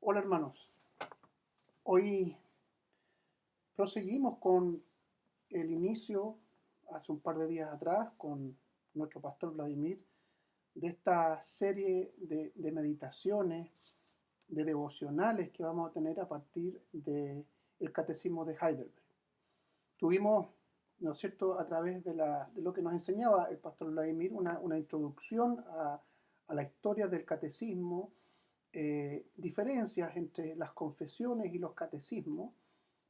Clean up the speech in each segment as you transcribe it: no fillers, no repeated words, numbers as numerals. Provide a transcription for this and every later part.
Hola hermanos, hoy proseguimos con el inicio, hace un par de días atrás, con nuestro pastor Vladimir, de esta serie de meditaciones, de devocionales que vamos a tener a partir del Catecismo de Heidelberg. Tuvimos, ¿no es cierto?, a través de lo que nos enseñaba el pastor Vladimir, una introducción a la historia del catecismo, diferencias entre las confesiones y los catecismos,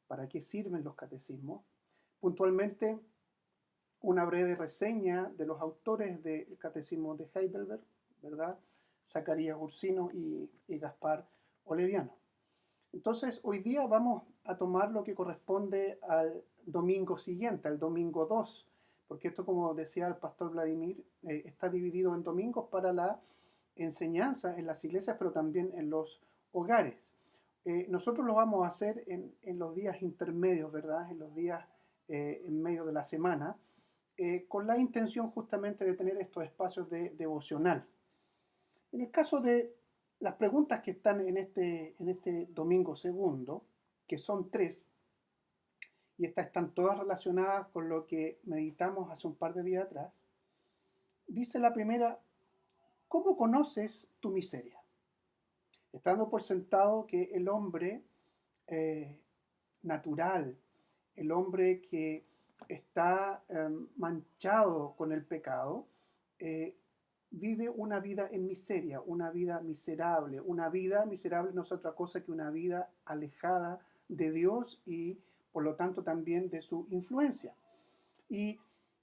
para qué sirven los catecismos, puntualmente una breve reseña de los autores del catecismo de Heidelberg, ¿verdad? Zacarías Ursino y Gaspar Oleviano. Entonces, hoy día vamos a tomar lo que corresponde al domingo siguiente, al domingo 2, porque esto, como decía el pastor Vladimir, está dividido en domingos para la enseñanza en las iglesias, pero también en los hogares. Nosotros lo vamos a hacer en los días intermedios, ¿verdad? En los días en medio de la semana, con la intención justamente de tener estos espacios de devocional. En el caso de las preguntas que están en este domingo segundo, que son tres, y estas están todas relacionadas con lo que meditamos hace un par de días atrás, dice la primera: ¿cómo conoces tu miseria? Estando por sentado que el hombre eh, natural, el hombre que está manchado con el pecado, eh, vive una vida en miseria, una vida miserable. Una vida miserable no es otra cosa que una vida alejada de Dios y por lo tanto también de su influencia. Y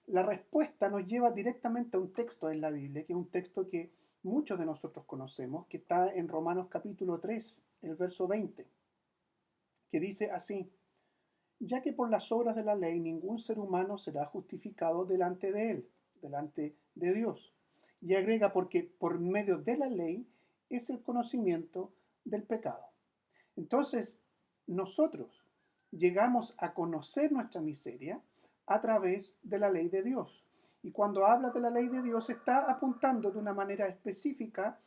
la respuesta nos lleva directamente a un texto en la Biblia, que es un texto que muchos de nosotros conocemos, que está en Romanos capítulo 3, el verso 20, que dice así: ya que por las obras de la ley ningún ser humano será justificado delante de él, delante de Dios. Y agrega: porque por medio de la ley es el conocimiento del pecado. Entonces, nosotros llegamos a conocer nuestra miseria a través de la ley de Dios. Y cuando habla de la ley de Dios, está apuntando de una manera específica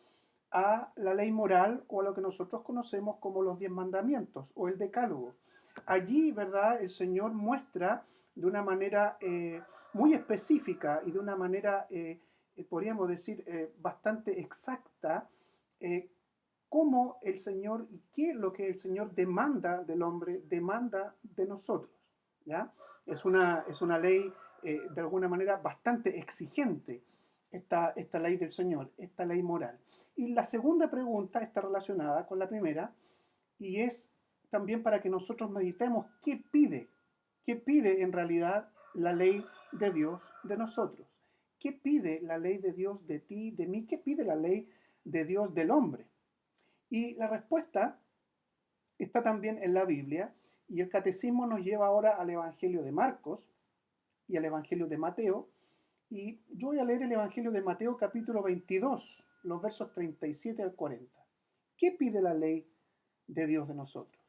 a la ley moral, o a lo que nosotros conocemos como los 10 mandamientos o el decálogo. Allí, ¿verdad?, el Señor muestra de una manera muy específica y de una manera, podríamos decir, bastante exacta, eh, cómo el Señor y qué es lo que el Señor demanda del hombre, demanda de nosotros, ¿ya? Es una ley, de alguna manera, bastante exigente, esta ley del Señor, esta ley moral. Y la segunda pregunta está relacionada con la primera, y es también para que nosotros meditemos qué pide en realidad la ley de Dios de nosotros. ¿Qué pide la ley de Dios de ti, de mí? ¿Qué pide la ley de Dios del hombre? Y la respuesta está también en la Biblia, y el catecismo nos lleva ahora al Evangelio de Marcos y al Evangelio de Mateo. Y yo voy a leer el Evangelio de Mateo capítulo 22, los versos 37 al 40. ¿Qué pide la ley de Dios de nosotros?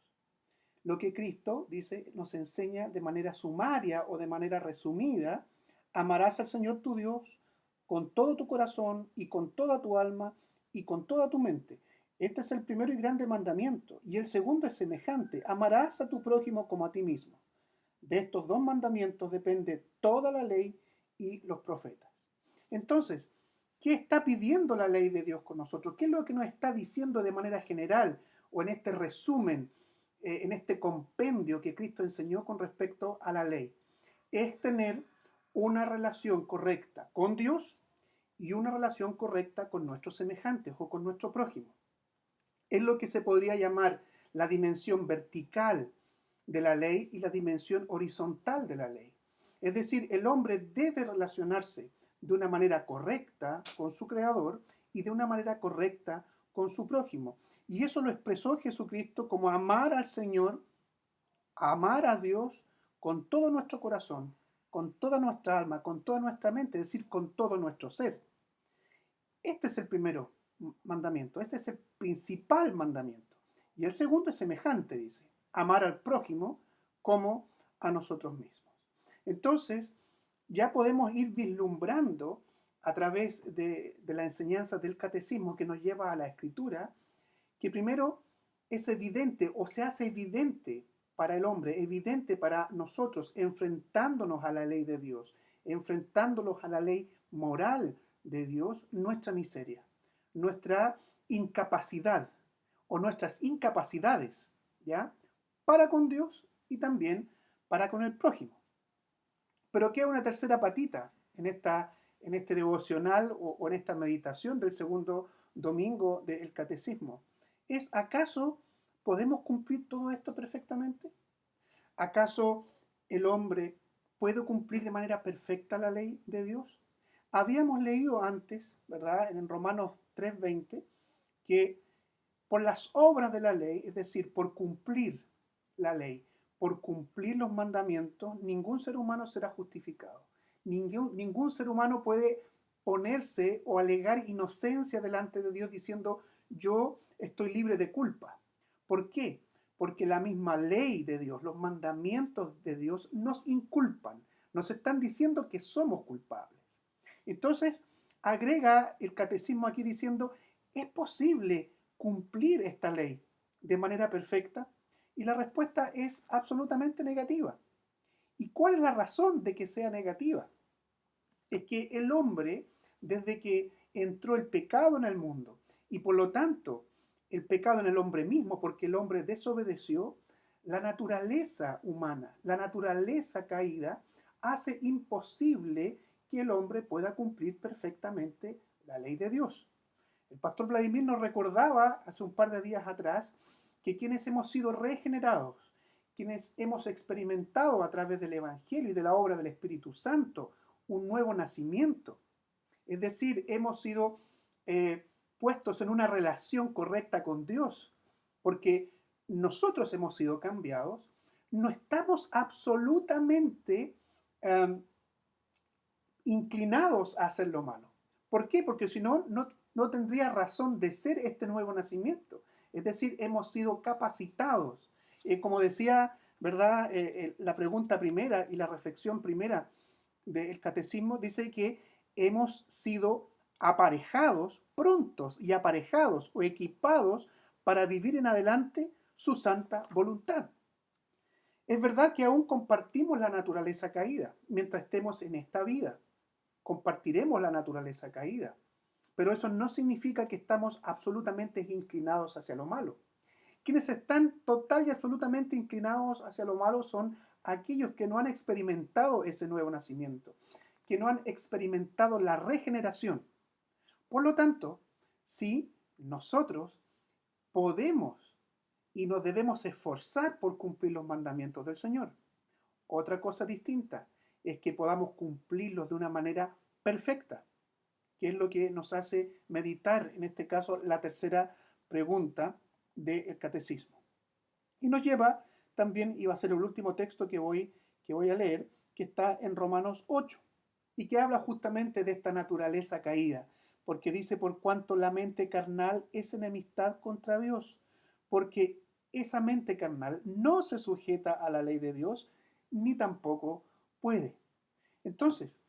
Lo que Cristo, dice, nos enseña de manera sumaria o de manera resumida: amarás al Señor tu Dios con todo tu corazón y con toda tu alma y con toda tu mente. Este es el primero y grande mandamiento. Y el segundo es semejante: amarás a tu prójimo como a ti mismo. De estos dos mandamientos depende toda la ley y los profetas. Entonces, ¿qué está pidiendo la ley de Dios con nosotros? ¿Qué es lo que nos está diciendo de manera general, o en este resumen, en este compendio que Cristo enseñó con respecto a la ley? Es tener una relación correcta con Dios y una relación correcta con nuestros semejantes o con nuestro prójimo. Es lo que se podría llamar la dimensión vertical de la ley y la dimensión horizontal de la ley. Es decir, el hombre debe relacionarse de una manera correcta con su Creador y de una manera correcta con su prójimo. Y eso lo expresó Jesucristo como amar al Señor, amar a Dios con todo nuestro corazón, con toda nuestra alma, con toda nuestra mente, es decir, con todo nuestro ser. Este es el primero mandamiento, este es el principal mandamiento. Y el segundo es semejante, dice: amar al prójimo como a nosotros mismos. Entonces, ya podemos ir vislumbrando a través de la enseñanza del catecismo, que nos lleva a la escritura, que primero es evidente o se hace evidente para el hombre, evidente para nosotros, enfrentándonos a la ley de Dios, enfrentándonos a la ley moral de Dios, nuestra miseria, nuestra incapacidad o nuestras incapacidades, ¿ya? Para con Dios y también para con el prójimo. Pero queda una tercera patita en este devocional o en esta meditación del segundo domingo del catecismo. ¿Es acaso podemos cumplir todo esto perfectamente? ¿Acaso el hombre puede cumplir de manera perfecta la ley de Dios? Habíamos leído antes, ¿verdad? En Romanos 3:20, que por las obras de la ley, es decir, por cumplir la ley, por cumplir los mandamientos, ningún ser humano será justificado. Ningún ser humano puede ponerse o alegar inocencia delante de Dios diciendo yo estoy libre de culpa. ¿Por qué? Porque la misma ley de Dios, los mandamientos de Dios nos inculpan, nos están diciendo que somos culpables. Entonces, agrega el catecismo aquí diciendo, ¿es posible cumplir esta ley de manera perfecta? Y la respuesta es absolutamente negativa. ¿Y cuál es la razón de que sea negativa? Es que el hombre, desde que entró el pecado en el mundo, y por lo tanto el pecado en el hombre mismo, porque el hombre desobedeció, la naturaleza humana, la naturaleza caída, hace imposible que el hombre pueda cumplir perfectamente la ley de Dios. El pastor Vladimir nos recordaba hace un par de días atrás que quienes hemos sido regenerados, quienes hemos experimentado a través del Evangelio y de la obra del Espíritu Santo un nuevo nacimiento, es decir, hemos sido puestos en una relación correcta con Dios, porque nosotros hemos sido cambiados, no estamos absolutamente inclinados a hacer lo malo. ¿Por qué? Porque si no, no tendría razón de ser este nuevo nacimiento. Es decir, hemos sido capacitados. Como decía, ¿verdad? La pregunta primera y la reflexión primera del catecismo dice que hemos sido aparejados, prontos y aparejados o equipados para vivir en adelante su santa voluntad. Es verdad que aún compartimos la naturaleza caída mientras estemos en esta vida. Compartiremos la naturaleza caída. Pero eso no significa que estamos absolutamente inclinados hacia lo malo. Quienes están total y absolutamente inclinados hacia lo malo son aquellos que no han experimentado ese nuevo nacimiento, que no han experimentado la regeneración. Por lo tanto, sí, nosotros podemos y nos debemos esforzar por cumplir los mandamientos del Señor. Otra cosa distinta es que podamos cumplirlos de una manera perfecta, que es lo que nos hace meditar, en este caso, la tercera pregunta del catecismo. Y nos lleva también, y va a ser el último texto que voy a leer, que está en Romanos 8, y que habla justamente de esta naturaleza caída, porque dice, por cuanto la mente carnal es enemistad contra Dios, porque esa mente carnal no se sujeta a la ley de Dios, ni tampoco puede. Entonces,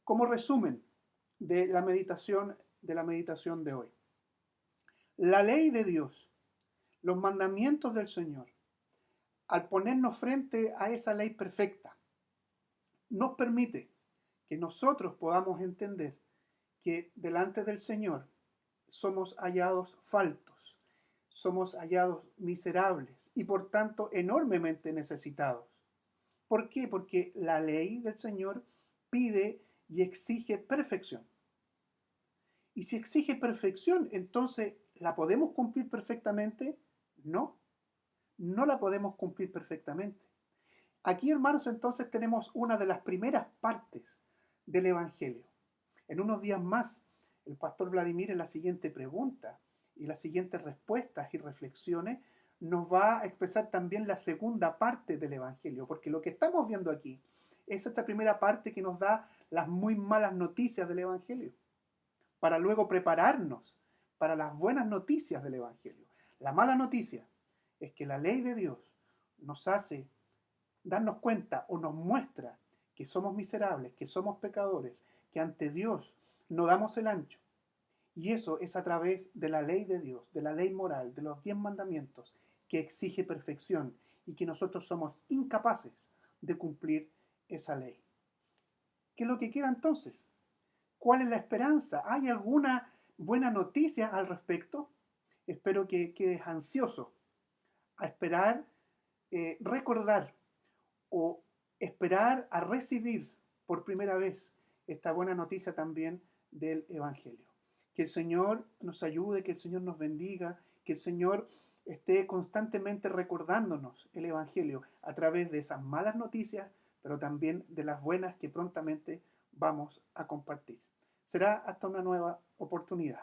como resumen de la meditación de hoy, la ley de Dios, los mandamientos del Señor, al ponernos frente a esa ley perfecta, nos permite que nosotros podamos entender que delante del Señor somos hallados faltos, somos hallados miserables y por tanto enormemente necesitados. ¿Por qué? Porque la ley del Señor pide y exige perfección. Y si exige perfección, entonces, ¿la podemos cumplir perfectamente? No, no la podemos cumplir perfectamente. Aquí, hermanos, entonces tenemos una de las primeras partes del Evangelio. En unos días más, el pastor Vladimir en la siguiente pregunta y las siguientes respuestas y reflexiones nos va a expresar también la segunda parte del Evangelio, porque lo que estamos viendo aquí es esta primera parte que nos da las muy malas noticias del Evangelio, para luego prepararnos para las buenas noticias del Evangelio. La mala noticia es que la ley de Dios nos hace darnos cuenta o nos muestra que somos miserables, que somos pecadores, que ante Dios no damos el ancho. Y eso es a través de la ley de Dios, de la ley moral, de los 10 mandamientos, que exige perfección y que nosotros somos incapaces de cumplir esa ley. ¿Qué es lo que queda entonces? ¿Cuál es la esperanza? ¿Hay alguna buena noticia al respecto? Espero que quedes ansioso a esperar, recordar o esperar a recibir por primera vez esta buena noticia también del Evangelio. Que el Señor nos ayude, que el Señor nos bendiga, que el Señor esté constantemente recordándonos el Evangelio a través de esas malas noticias, pero también de las buenas que prontamente vamos a compartir. Será hasta una nueva oportunidad.